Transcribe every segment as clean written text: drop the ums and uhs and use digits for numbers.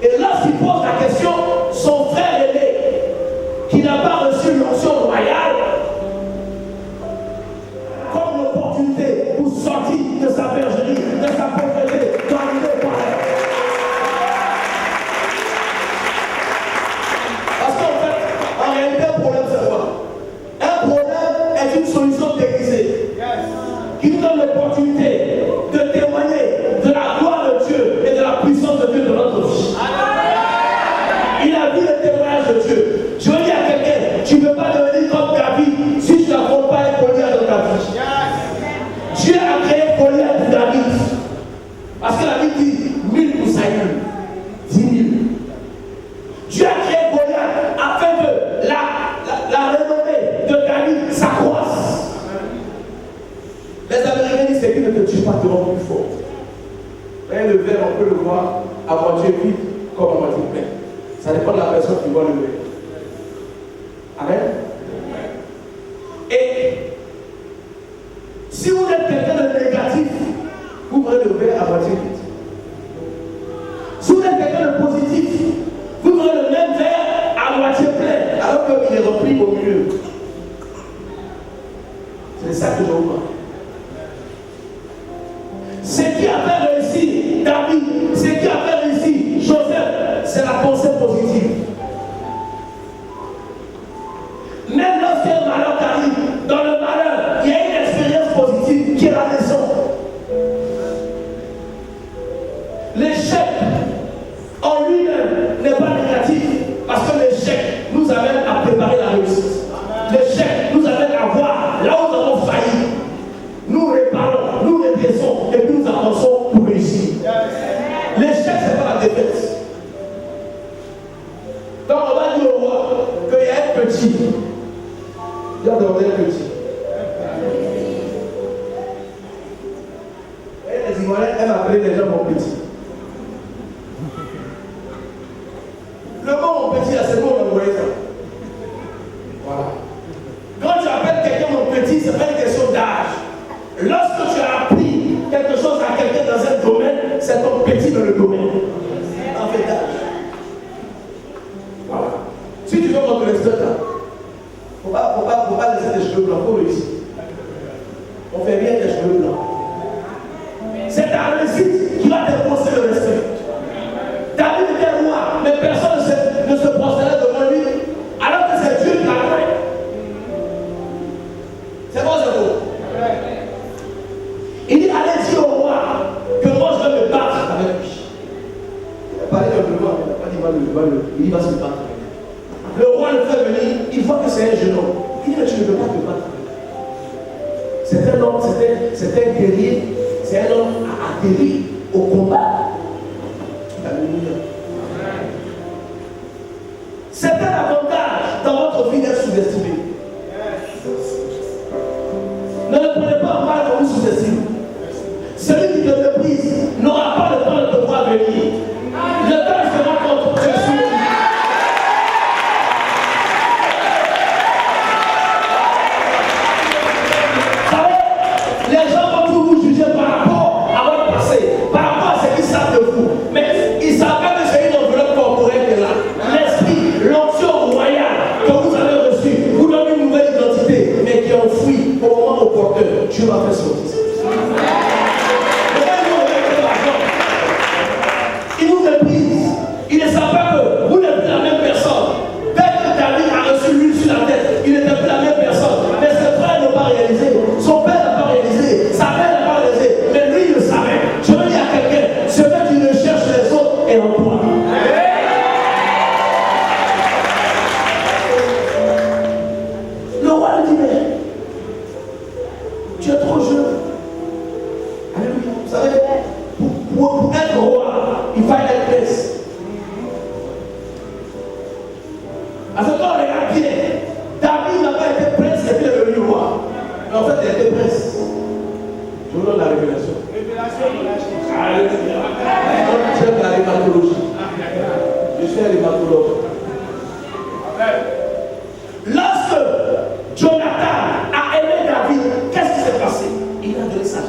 Et lorsqu'il pose la question, son frère aîné, qui n'a pas reçu l'onction royale, comme l'opportunité pour sortir de sa bergerie, de sa pauvreté, doit arriver au palais. Parce qu'en fait, en réalité, un problème, c'est quoi? Un problème est une solution déguisée qui nous donne l'opportunité de témoigner de la gloire de Dieu et de la puissance de Dieu dans notre vie. Il a vu le témoignage de Dieu. Je veux dire à quelqu'un, tu ne peux pas devenir comme David si tu n'affrontes pas un Goliath dans ta vie. Dieu a créé Goliath pour David. Parce que la Bible dit 1000 pour Saül, 10 000. Dieu a créé Goliath afin que la renommée de David s'accroisse. Les Américains disent c'est qui ne te tue pas te rend plus fort. Et le verre, on peut le voir à moitié vide comme à moitié plein. Ça dépend de la personne qui voit le verre. Amen. Et si vous êtes quelqu'un de négatif, vous prenez le verre à moitié vide. Si vous êtes quelqu'un de positif, vous prenez le même verre à moitié plein, alors qu'il est rempli au milieu. C'est ça que je vous parle. Ce qui a fait réussir David, ce qui a fait réussir Joseph, c'est la pensée positive. Même lorsqu'un malheur arrive, dans le malheur, il y a une expérience positive qui est la leçon. L'échec en lui-même n'est pas négatif parce que l'échec nous amène à préparer la réussite. L'échec nous amène à voir là où nous avons failli. Nous réparons, nous redressons et puis nous avançons pour réussir. L'échec, ce n'est pas la défaite. Donc on va dire au roi qu'il y a un petit. Il y a demandé un petit. Et les Ivoiriens aiment appeler les gens mon petit. Le mot mon petit, c'est le mot mon voisin. Voilà. Quand tu appelles quelqu'un mon petit, ce n'est pas une question d'âge. Lorsque tu as appris quelque chose à quelqu'un dans un domaine, c'est ton petit dans le domaine. En fait d'âge. Voilà. Si tu veux qu'on te respecte, il ne faut pas laisser tes cheveux blancs pour réussir. On fait bien tes cheveux blancs. C'est ta réussite qui va t'imposer le respect. David était roi, mais personne ne se prosternait devant lui, alors que c'est Dieu qui l'a fait. C'est bon, c'est bon. Il dit, allez dire au roi que moi je vais me battre avec lui. Il a parlé comme le roi, il n'a pas dit il va se battre avec lui. Le roi le fait venir, il voit que c'est un jeune homme. Il dit, mais tu ne veux pas te battre avec lui. C'est un homme, c'est un guerrier, c'est un homme adhéré au combat. Alléluia. C'est un avantage dans votre vie d'être sous-estimé. Ne le prenez pas mal quand vous sous-estimez. Celui qui te méprise n'aura pas le temps de te voir venir. Le temps sera contre Jésus. Vous savez, les gens vont toujours vous juger par rapport à votre passé, par rapport à ce qu'ils savent de vous. Mais ils savent pas que c'est une enveloppe corporelle qui est là. L'esprit, l'onction royale que vous avez reçue vous donne une nouvelle identité, mais qui est enfouie au moment opportun. Dieu va faire sortir ça. Il nous méprise. Il ne sait pas que vous n'êtes plus la même personne. Dès que David a reçu l'huile sur la tête, il n'était plus la même personne. Mais ses frères n'ont pas réalisé. Son père n'a pas réalisé. Sa mère n'a pas réalisé. Mais lui, il le savait. Je veux dire à quelqu'un, ce que tu recherches les autres est en toi. Le roi lui dit, mais tu es trop jeune. Alléluia. Vous savez, pour être roi, il faut être prince. Parce que quand on regarde bien, David n'a pas été prince et puis il est devenu roi. Mais en fait, il était prince. Je vous donne la révélation. Alléluia. J'aime la rhumatologie. Je suis un rhumatologue. Lorsque Jonathan a aimé David, qu'est-ce qui s'est passé? Il a donné sa vie.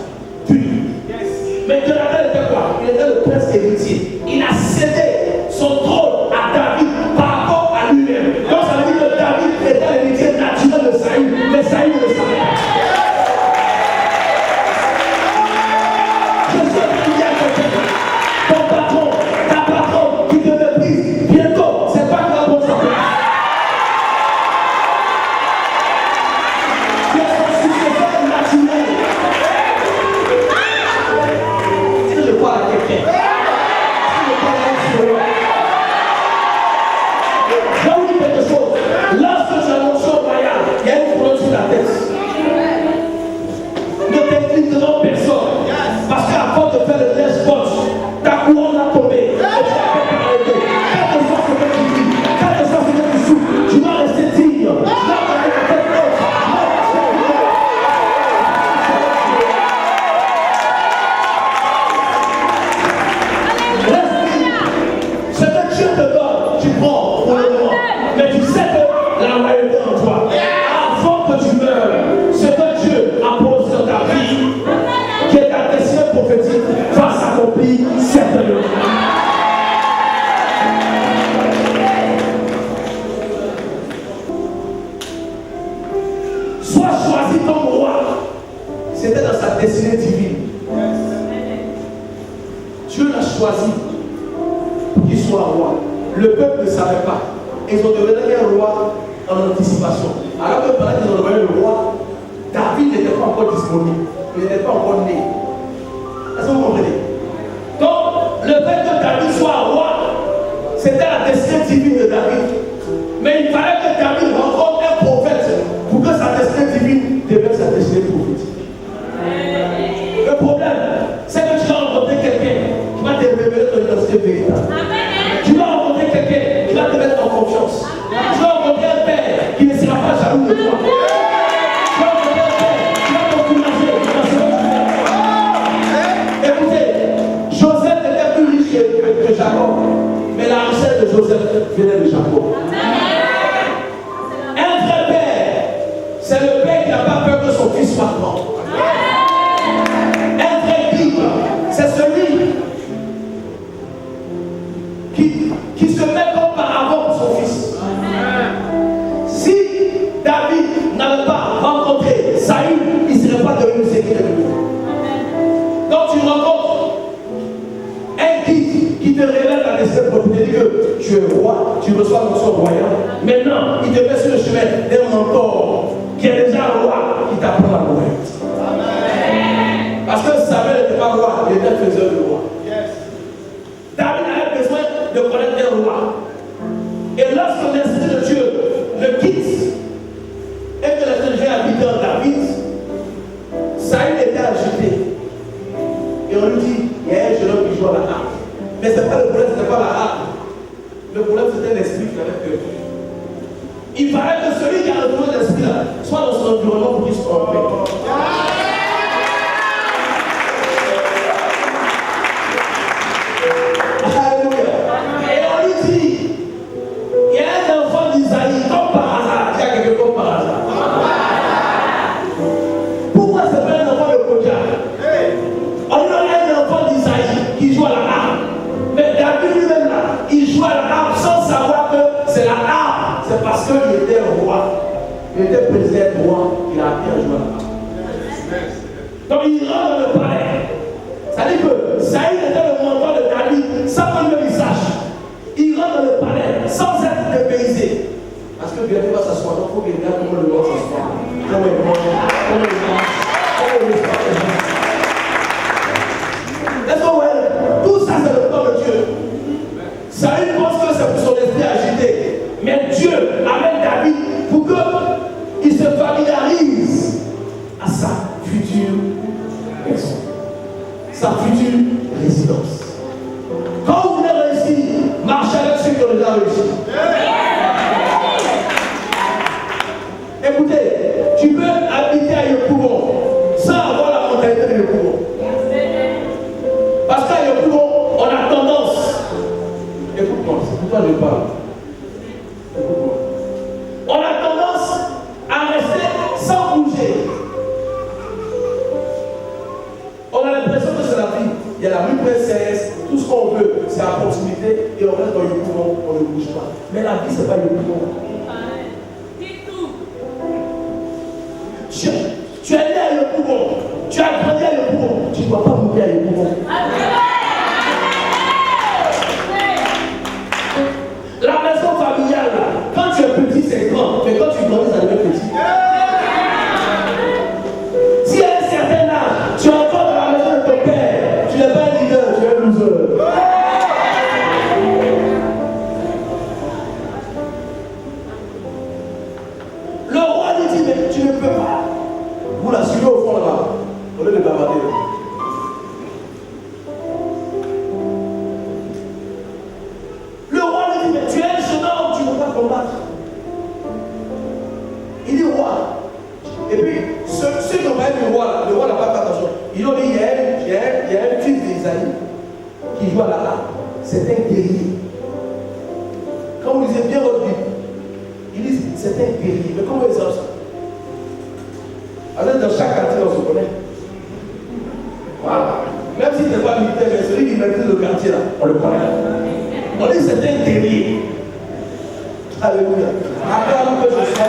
Mais Jonathan était quoi? Il était le prince héritier. Il a cédé son Dieu l'a choisi pour qu'il soit roi. Le peuple ne savait pas. Ils ont demandé un roi en anticipation. Alors que pendant qu'ils ont demandé le roi, David n'était pas encore disponible. Il n'était pas encore né. Est-ce que vous comprenez? Donc, le fait que David soit roi, c'était la destinée divine de David. Mais il fallait que David rencontre un prophète pour que sa destinée divine devienne sa destinée prophétique. Le problème, c'est que tu vas rencontrer quelqu'un qui va te révéler ton identité véritable. Tu vas rencontrer quelqu'un qui va te mettre en confiance. Tu vas rencontrer un père qui ne sera pas jaloux de toi. Tu vas rencontrer un père qui va t'encourager dans ce que tu fais. Écoutez, Joseph était plus riche que Jacob, mais la richesse de Joseph venait de Jacob. Un vrai père, c'est le père qui n'a pas peur que son fils soit grand. Un vrai guide, c'est celui qui se met comme paravent pour son fils. Si David n'avait pas rencontré Saül, il ne serait pas devenu ce qu'il est devenu. Donc tu rencontres un guide qui te révèle la destinée prophétique que tu es roi, tu reçois l'onction royale. Maintenant, il te met sur le chemin d'un mentor qui est déjà roi, qui t'apprend la loi. Parce que Samuel n'était pas roi, il était faiseur de roi. David avait besoin de connaître un roi. Et lorsque l'Esprit de Dieu le quitte et que l'Esprit de Dieu habite en David, Saül était agité. Et on lui dit, il y a un jeune homme qui joue à la harpe. Mais ce n'est pas le problème, ce n'est pas la harpe. Le problème, c'était l'esprit qui avait peur. Il fallait que celui qui a retrouvé l'esprit là soit dans son environnement pour qu'il soit en paix. C'est parce qu'il était roi, il était président roi, il a appris à jouer à la harpe. Donc il rentre dans le palais. Ça dit que Saül était le mentor de David sans que lui sache. Il rentre dans le palais sans être dépaysé. Parce que bientôt il va s'asseoir, donc il faut qu'il regarde comment le roi s'assoit. Comment il mange, comment il mange, comment il mange. Est-ce que vous voyez? Tout ça c'est le plan de Dieu. Saül pense que c'est pour son esprit agité. Mais Dieu amène David pour qu'il se familiarise à sa future maison, sa future résidence. Quand vous voulez réussir, marchez avec ceux qui ont déjà réussi. Écoutez, tu peux habiter à Yopougon sans avoir la mentalité de Yopougon. Parce qu'à Yopougon, on a tendance, écoute-moi, c'est pourquoi je parle. On a tendance à rester sans bouger. On a l'impression que c'est la vie. Il y a la rue Princesse, tout ce qu'on veut, c'est à proximité et on reste dans le poumon, on ne bouge pas. Mais la vie, c'est pas le poumon. Tu es né à le poumon, tu as grandi à le poumon, tu ne dois pas mourir à le poumon. La maison familiale, quand tu es petit, c'est grand, mais quand tu grandis, ça devient petit. Si à un certain âge, tu es encore dans la maison de ton père, tu n'es pas un leader, tu es un loser. Le roi lui dit, mais tu ne peux pas. Vous la suivez au fond là-bas, au lieu de bavarder. Il dit roi. Et puis, ceux qui n'ont pas vu le roi n'a pas fait attention. Ils ont dit il y a un fils d'Isaïe qui joue à la harpe. C'est un guerrier. Quand vous lisez bien votre Bible, ils disent c'est un guerrier. Mais comment ils savent ça? Alors, dans chaque quartier, on se connaît. Voilà. Même s'il n'est pas militaire, mais celui qui maîtrise le quartier là, on le connaît. On dit c'est un guerrier. Alléluia. Attends que je sois.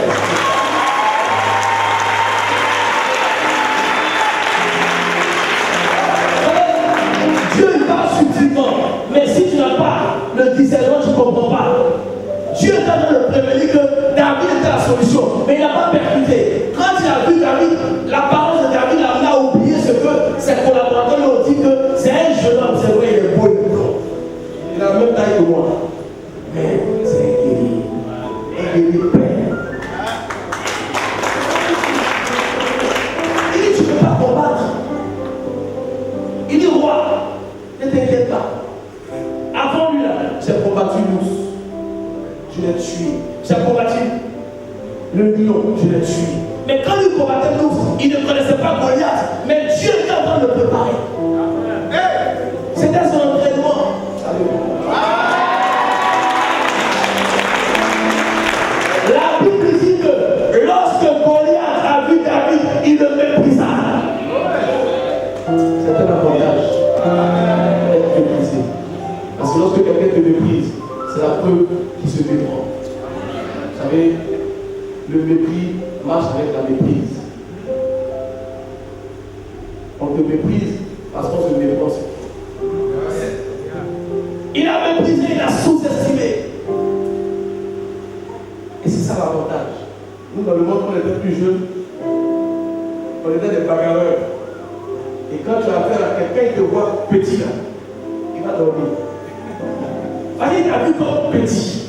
Dieu il va subtiliser le discernement, tu ne comprends pas. Dieu est en train de prévenir que David était la solution, mais il n'a pas percuté. Quand il a vu David, la parole de David l'a amené à oublier ce que ses collaborateurs lui ont dit que c'est un jeune homme, c'est vrai, il est beau, il est blanc. Il a la même taille que moi. Mais c'est un guerrier. Un guerrier plein. Il dit, tu ne peux pas combattre. Il dit, roi, ne t'inquiète pas. Avant lui, là, j'ai combattu l'ours. Je l'ai tué. J'ai combattu le lion, je l'ai tué. Mais quand il combattait l'ours, il ne connaissait pas Goliath. Mais Dieu était en train de le préparer. C'était son entraînement. La Bible dit que lorsque Goliath a vu David, il le méprisa. C'est un avantage. Être méprisé. Parce que lorsque quelqu'un te méprise, c'est la preuve qu'il se méprend. Vous savez, le mépris marche avec la méprise. On te méprise parce qu'on se méprend. Il a méprisé, il a sous-estimé. Et c'est ça l'avantage. Nous, dans le monde, quand on était plus jeunes, on était des bagarreurs. Et quand tu as affaire à quelqu'un, il te voit petit là, il va dormir. Il t'a vu comme petit.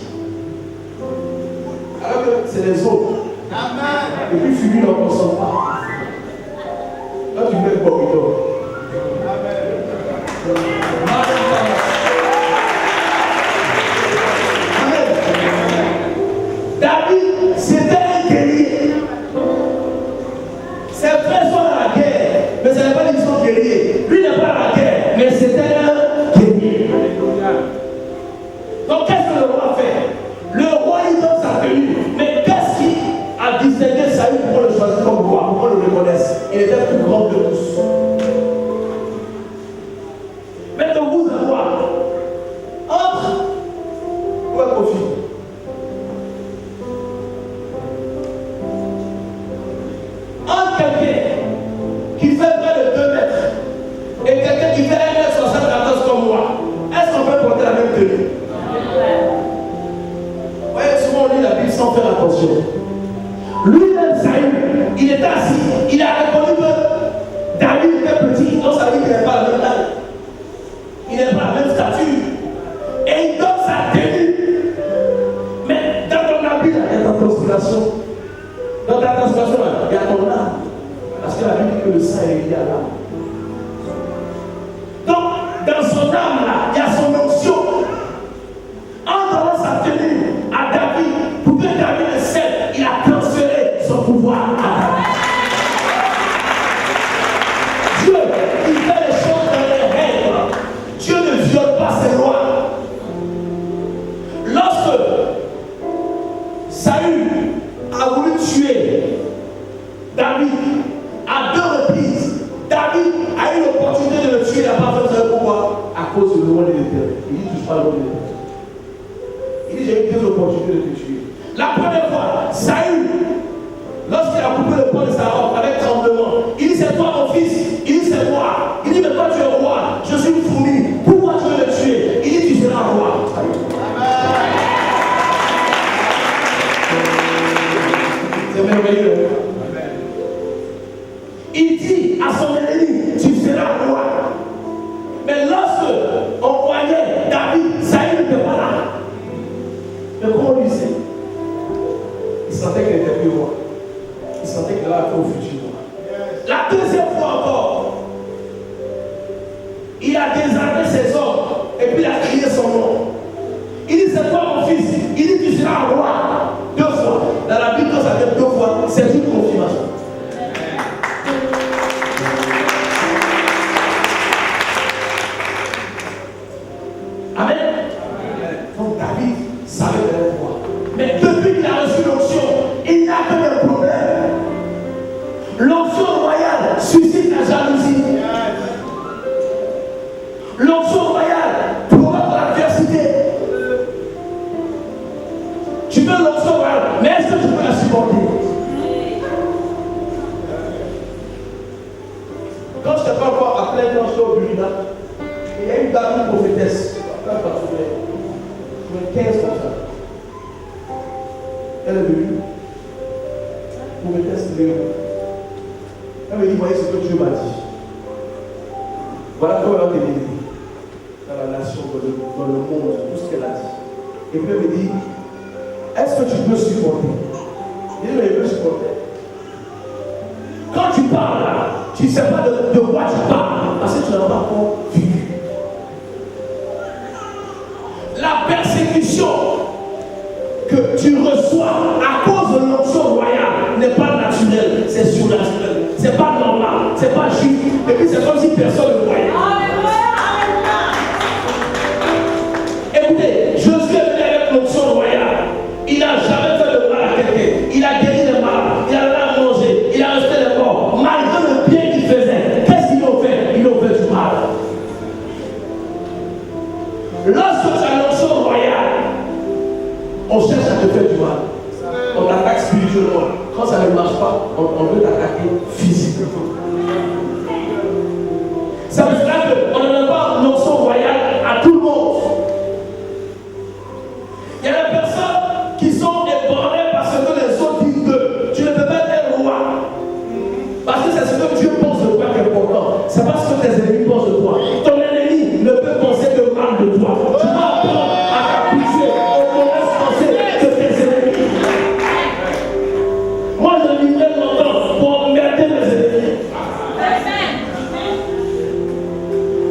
Alors que c'est les autres. Amen. Et puis Fugu n'en consomme pas. Là tu mets le corridor. Amen. David, c'était un guerrier. Ses frères sont à la guerre, mais ce n'est pas qu'ils sont guerriers. Lui n'est pas à la guerre, mais c'était un guerrier. Donc qu'est-ce que le roi fait? Le roi il donne sa tenue. Mais qu'est-ce qui a distingué Saül pour le choisir comme roi? Pour qu'on le reconnaisse? Il était plus grand que tous. Mais donc vous allez voir, entre où est Kofi? Entre quelqu'un qui fait près de 2 mètres et quelqu'un qui fait 1m74 comme moi, est-ce qu'on peut porter la même tenue? Ouais, souvent on lit la Bible sans faire attention. Lui-même, Saül, il était assis, il a répondu que David était petit, donc ça veut dire qu'il n'est pas la même taille. Il n'est pas la même stature. Et il donne sa tenue. Mais dans ton habit, il y a ta transpiration. Dans ta transpiration, il y a ton âme. Parce que la Bible dit que le sang est lié à l'âme. Donc, dans son âme, là, il y a son onction. En donnant sa tenue à David, pour que David le sait, il a transféré son pouvoir à David. Dieu, il fait les choses dans les règles. Dieu ne viole pas ses lois. Lorsque Saül a voulu tuer David à 2 reprises, David a eu l'opportunité de le tuer, il n'a pas fait ça. Pourquoi? À cause du nom de l'Éternel. Il dit touche pas le nom de l'Éternel. Il dit j'ai eu 2 opportunités de te tuer. La première fois, Saül, lorsqu'il a coupé le poing de sa robe avec tremblement, il dit c'est toi mon fils. Il dit c'est moi. Il dit mais toi tu es roi. Je suis une fourmi. Pourquoi tu veux me tuer? Il dit tu seras roi. C'est merveilleux. Il dit à son ennemi tu seras roi. Mais lorsque on voyait David, Saül n'était pas là. Mais comment on lui sait? Il sentait qu'il était plus roi. Il sentait qu'il allait au futur roi. La deuxième fois encore, il a désarmé ses hommes et puis il a crié son nom. Il dit c'est toi mon fils. Il dit tu seras roi. 2 fois. Dans la Bible, quand ça fait 2 fois, c'est une confirmation. Amen. Donc David savait le roi. Mais depuis qu'il a reçu l'onction, il n'a que des problèmes. L'onction royale suscite la jalousie. L'onction royale provoque l'adversité. Tu veux l'onction royale, mais est-ce que tu peux la supporter? Quand je n'étais pas encore appelé, quand je suis au Burkina, il y a une dame prophétesse. 15 comme ça. Elle est venue pour me tester. Elle me dit, voyez ce que Dieu m'a dit. Voilà comment elle a été dans la nation, dans le monde, tout ce qu'elle a dit. Et puis elle me dit, est-ce que tu peux supporter? Je dis, mais je peux supporter. Quand tu parles là, tu ne sais pas de quoi tu parles, parce que tu n'as pas encore vécu. La persécution que tu reçois à cause de l'onction royale n'est pas naturelle, c'est surnaturel. C'est pas normal, c'est pas juste. Et puis c'est comme si personne ne voyait. Écoutez, Josué est venu avec l'onction royale. Il n'a jamais fait de mal à quelqu'un. Il a guéri les malades, il a donné à manger, il a resté les morts. Malgré le bien qu'il faisait, qu'est-ce qu'ils ont fait? Ils ont fait du mal. Lorsque tu as l'onction royale, on cherche à te faire du mal. On t'attaque spirituellement. Quand ça ne marche pas, on veut t'attaquer physiquement. Ça veut dire qu'on ne donne pas l'onction royale à tout le monde. Il y a des personnes qui sont ébranlées parce que les autres disent que tu ne peux pas être roi. Parce que c'est ce que Dieu pense de toi qui est important. C'est pas ce que tes ennemis pensent de toi. Ton ennemi ne peut penser que mal de toi. Tu vas apprendre à t'appuyer au mauvaises pensées de tes ennemis. Moi, je vivrai longtemps pour emmerder mes ennemis.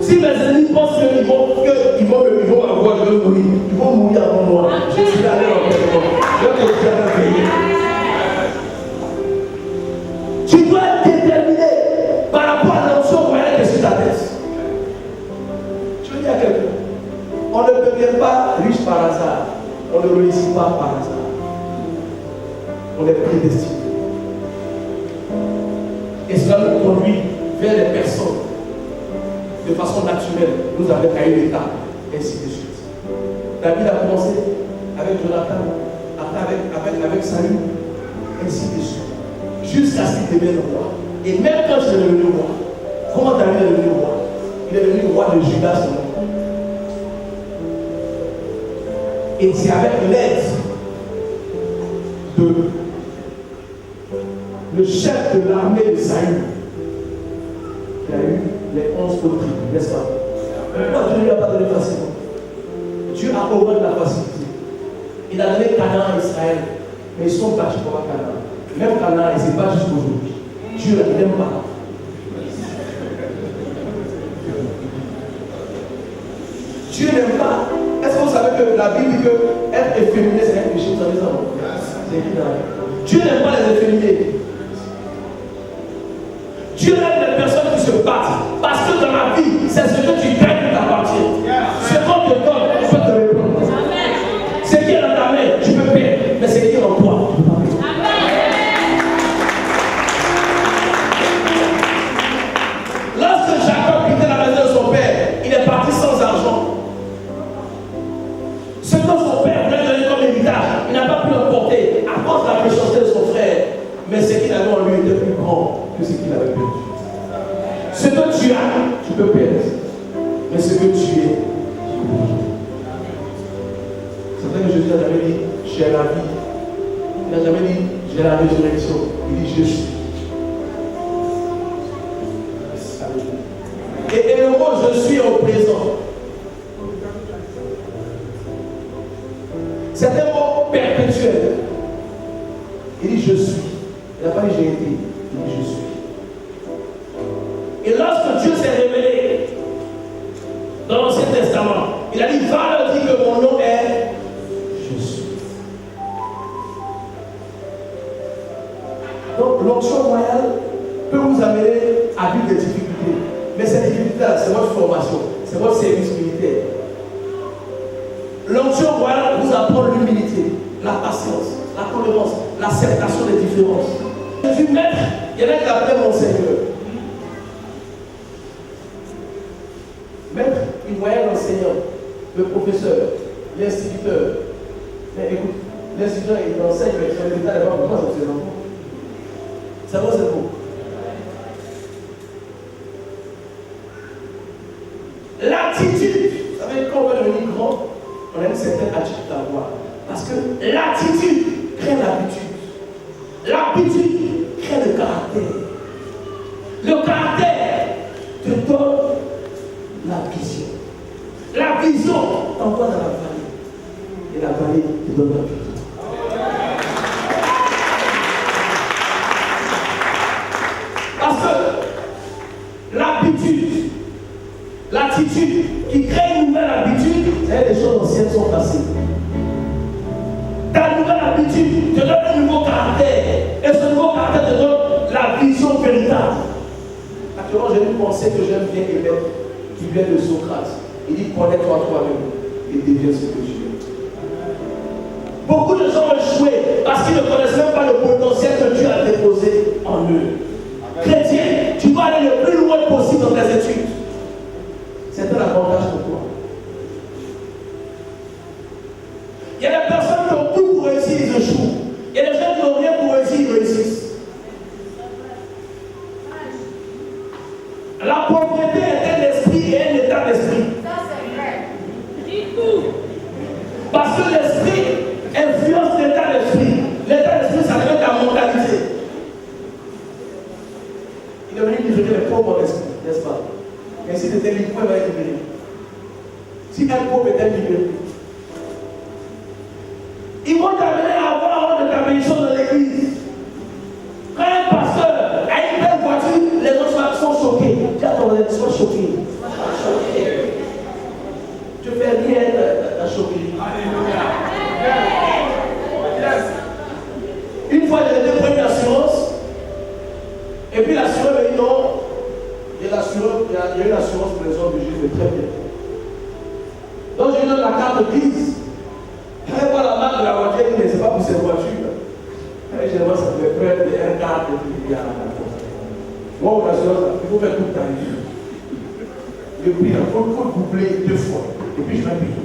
Si mes ennemis pensent qu'ils vont avoir, je vais mourir. Ils vont mourir avant moi. Je suis allé en quelque part. Je vais te dire à veiller. Tu dois être déterminé par rapport à l'onction royale que sur ta tête. Je veux dire à quelqu'un, on ne devient pas riche par hasard. On ne réussit pas par hasard. On est prédestiné. Et cela nous conduit vers les personnes de façon naturelle. Nous avons à une étape, ainsi de suite. David a commencé avec Jonathan, après avec Saül, ainsi de suite. Jusqu'à ce qu'il devienne roi. Et même quand il est devenu roi, comment David est devenu roi? Il est devenu roi de Juda seulement. Et c'est avec l'aide de le chef de l'armée de Saül qui a eu les 11 autres tribus, n'est-ce pas? Pourquoi Dieu ne lui a pas donné facilement? Dieu a augmenté la facilité. Il a donné Canaan à Israël, mais ils sont battus pour Canaan. Même Canaan, il ne s'est pas jusqu'aujourd'hui. Dieu ne l'aime pas. Dieu n'aime pas. Est-ce que vous savez que la Bible dit que être efféminé, c'est un péché? Vous savez ça, non? C'est évident. Dieu n'aime pas les efféminés. Dieu aime les personnes qui se battent. Parce que dans la vie, c'est ce que tu gagnes qui t'appartient. Ce qu'on te donne, tu peux te répondre. Ce qui est dans ta main, tu peux perdre. Mais ce qui est en toi, tu peux pas perdre. Lorsque Jacob quittait la maison de son père, il est parti sans argent. Ce que son père voulait donner comme héritage, il n'a pas pu l'emporter à cause de la méchanceté de son frère. Mais ce qu'il avait en lui était plus grand que ce qu'il avait perdu. Ce que tu as, tu peux perdre. Mais ce que tu es, c'est vrai que Jésus n'a jamais dit j'ai la vie. Il n'a jamais dit j'ai la résurrection. Il dit je suis. Et le mot je suis au présent. C'est un mot perpétuel. Il dit je suis. Il n'a pas dit j'ai été. Il dit je suis. Et lorsque Dieu s'est révélé dans l'Ancien Testament, il a dit va leur dire que mon nom est je suis. Donc l'onction royale peut vous amener à vivre des difficultés. Mais ces difficultés-là, c'est votre formation, c'est votre service militaire. L'onction royale vous apprend l'humilité, la patience, la tolérance, l'acceptation des différences. Je suis maître, il y en a qui l'appellent mon Seigneur. Maître, il voyait l'enseignant, le professeur, l'instituteur. Mais écoute, l'instituteur il enseigne, mais son résultat n'est pas pour moi, c'est ses enfants. C'est bon, c'est bon. L'attitude, vous savez, quand on veut devenir grand, On a une certaine attitude d'avoir. Parce que l'attitude crée l'habitude. L'habitude crée le caractère. Le caractère te donne la vision. La vision t'envoie dans la vallée. Et la vallée te donne la vision. Parce que l'attitude qui crée une nouvelle habitude, c'est les choses anciennes sont passées. Ta nouvelle habitude te donne un nouveau caractère. Et ce nouveau caractère te donne la vision véritable. Actuellement, j'ai une pensée que j'aime bien émettre, qui vient de Socrate. Il dit, connais-toi toi-même et deviens ce que tu es. Beaucoup de gens ont échoué parce qu'ils ne connaissent même pas le potentiel que Dieu a déposé en eux. Chrétien, tu dois aller le plus loin possible dans tes études. C'est un avantage pour toi. Il y a des personnes qui ont tout pour réussir, ils échouent. Il y a des gens qui n'ont rien pour réussir, ils réussissent. La pauvreté est un esprit et un état d'esprit. Ça, c'est vrai. Dis tout. Parce que l'esprit influence l'état d'esprit. L'état d'esprit, ça devient ta mentalité. Il est venu libérer les pauvres en esprit, n'est-ce pas? Mais si tu étais libre, il va être libéré. Si un pauvre était libéré, ils vont t'amener à avoir honte de ta bénédiction dans l'église. Quand un pasteur a une belle voiture, les gens sont choqués. Dis à ton voisin, sois choqué. Tu fais rien à choquer. Une fois, j'ai été prendre une assurance. Et puis l'assureur m'a dit non. Il y a une assurance pour les hommes de Jésus, très bien. Donc je lui donne la carte grise. Elle voit la marque de la voiture, elle dit mais c'est pas pour cette voiture. Et généralement ça fait près de 1 quart de milliard. Moi, mon assurance, il faut faire tout le temps. Le prix, il faut doubler 2 fois. Et puis je vais payer.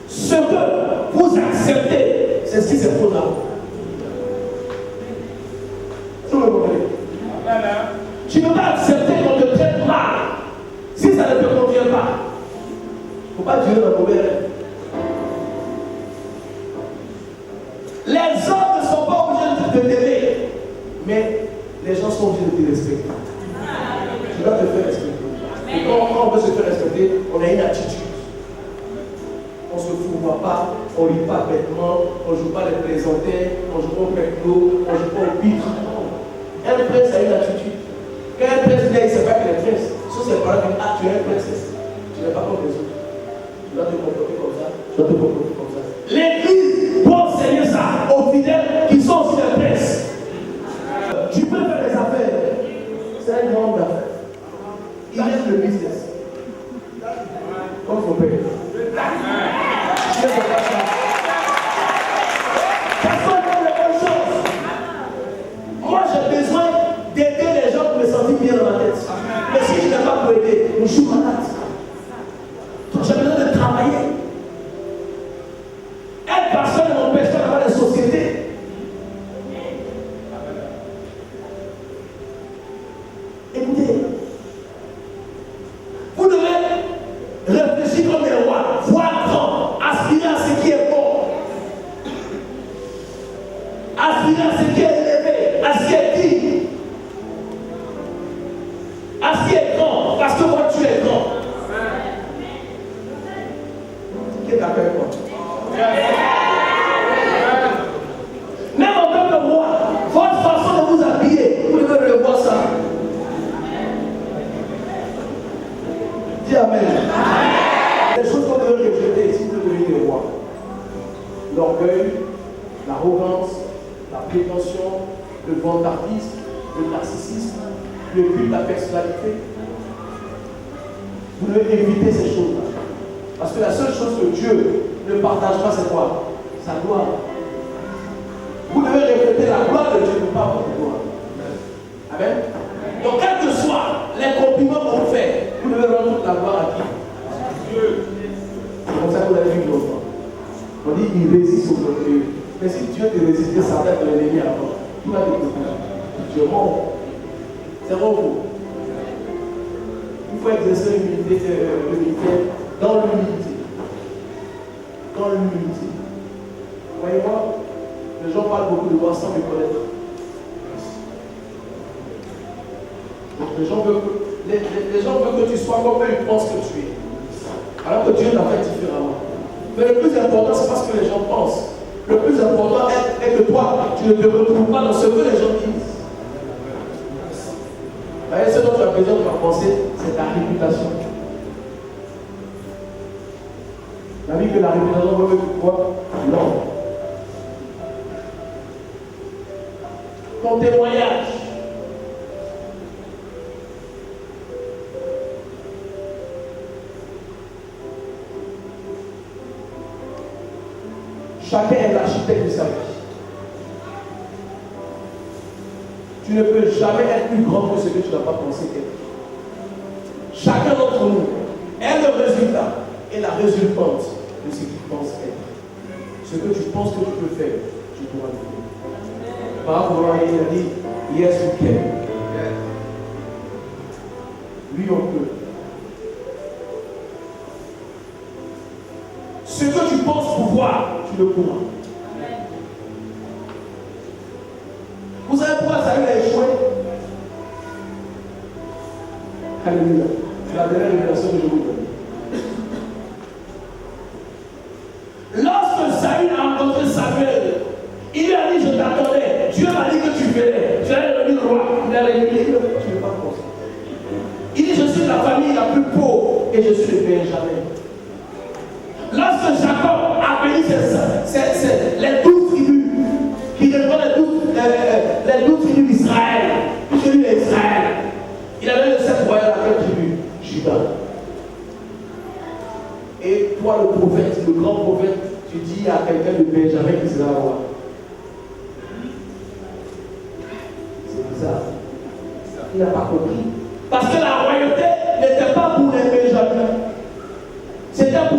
Ce que vous acceptez, c'est ce qui se pose là. Vous me comprenez? Tu ne peux pas accepter qu'on te traite mal si ça ne te convient pas. Il ne faut pas durer dans le mauvais rêve. Les hommes ne sont pas obligés de t'aimer, mais les gens sont obligés de te respecter. Tu dois te faire respecter. Et quand on veut se faire respecter, on a une attitude. On ne se fourvoie pas, on ne lit pas bêtement, on ne joue pas les plaisantins, on ne joue pas au peclo, on ne joue pas au pitre. Un prince a une attitude. Quand un prince vient, il ne sait pas qu'il est prince. Sauf ses parents disent, ah, tu es un princesse. Tu n'es pas comme les autres. Tu dois te comporter comme ça. Tu dois te comporter comme ça. L'église doit enseigner ça aux fidèles qui sont aussi des princes. Tu peux faire des affaires. C'est un grand d'affaires. Il aime le business. Comme son père. Je ne sais pas ça. Personne n'a les bonnes choses. Moi, j'ai besoin d'aider les gens pour me sentir bien dans ma tête. Mais si je n'ai pas pour aider, je suis malade. Donc j'ai besoin de travailler. Être pasteur ne m'empêche pas d'avoir des sociétés. Écoutez, vous devez réfléchir comme des rois, voir grand, aspirer à ce qui est bon, aspirer à ce qui est élevé, à ce qui est digne, à ce qui est grand, parce que moi tu es grand. Qui est d'accord avec moi? Même en tant que roi, votre façon de vous habiller, vous devez revoir ça. Dis Amen. Les choses qu'on devrait rejeter si vous devenez roi. L'orgueil, l'arrogance, la prétention, le vantartisme, le narcissisme, le but de la personnalité. Vous devez éviter ces choses-là. Parce que la seule chose que Dieu ne partage pas, c'est quoi? Sa gloire. Vous devez refléter la gloire de Dieu, pas votre gloire. Amen. Donc, quels que soient les compliments qu'on vous fait, vous devez rendre toute la gloire à qui? Dieu. C'est comme ça qu'on a vu longtemps. On dit il résiste au Dieu. Mais si Dieu te résiste, ça va être l'ennemi avant. Qui va te découvrir? Dieu mort. C'est bon vous. Il faut exercer l'humilité dans l'humilité. parlent beaucoup de moi sans me connaître. Donc les gens veulent que tu sois comme eux, ils pensent que tu es. Alors que Dieu l'a fait différemment. Mais le plus important, c'est pas ce que les gens pensent. Le plus important est que toi, tu ne te retrouves pas dans ce que les gens disent. Vous voyez, ce dont tu as besoin de penser, c'est ta réputation. La vie que la réputation veut que quoi? Non. Ton témoignage. Chacun est l'architecte de sa vie. Tu ne peux jamais être plus grand que ce que tu n'as pas pensé être. Chacun d'entre nous est le résultat et la résultante de ce qu'il pense être. Ce que tu penses que tu peux faire, tu pourras le faire. Par rapport à il a dit, yes we can. Lui on peut. Ce que tu penses pouvoir, tu le pourras. Vous savez pourquoi Saül a échoué? Alléluia. C'est la dernière révélation que je vous donne. Lorsque Saül a rencontré Samuel, il lui a dit, je t'attendais. Dieu m'a dit que tu venais. Tu allais devenir roi. Il a réglé, tu ne veux pas pour ça. Il dit, je suis de la famille la plus pauvre et je suis de Benjamin. Lorsque Jacob a béni les 12 tribus, qui représentent les 12 tribus d'Israël, puisque lui est Israël, il avait le 7 royaumes à quelle tribu? Juda. Et toi, le prophète, le grand prophète, tu dis à quelqu'un de Benjamin qui sera roi. C'est bizarre. Il n'a pas compris. Parce que la royauté n'était pas pour les Benjamins. C'était pour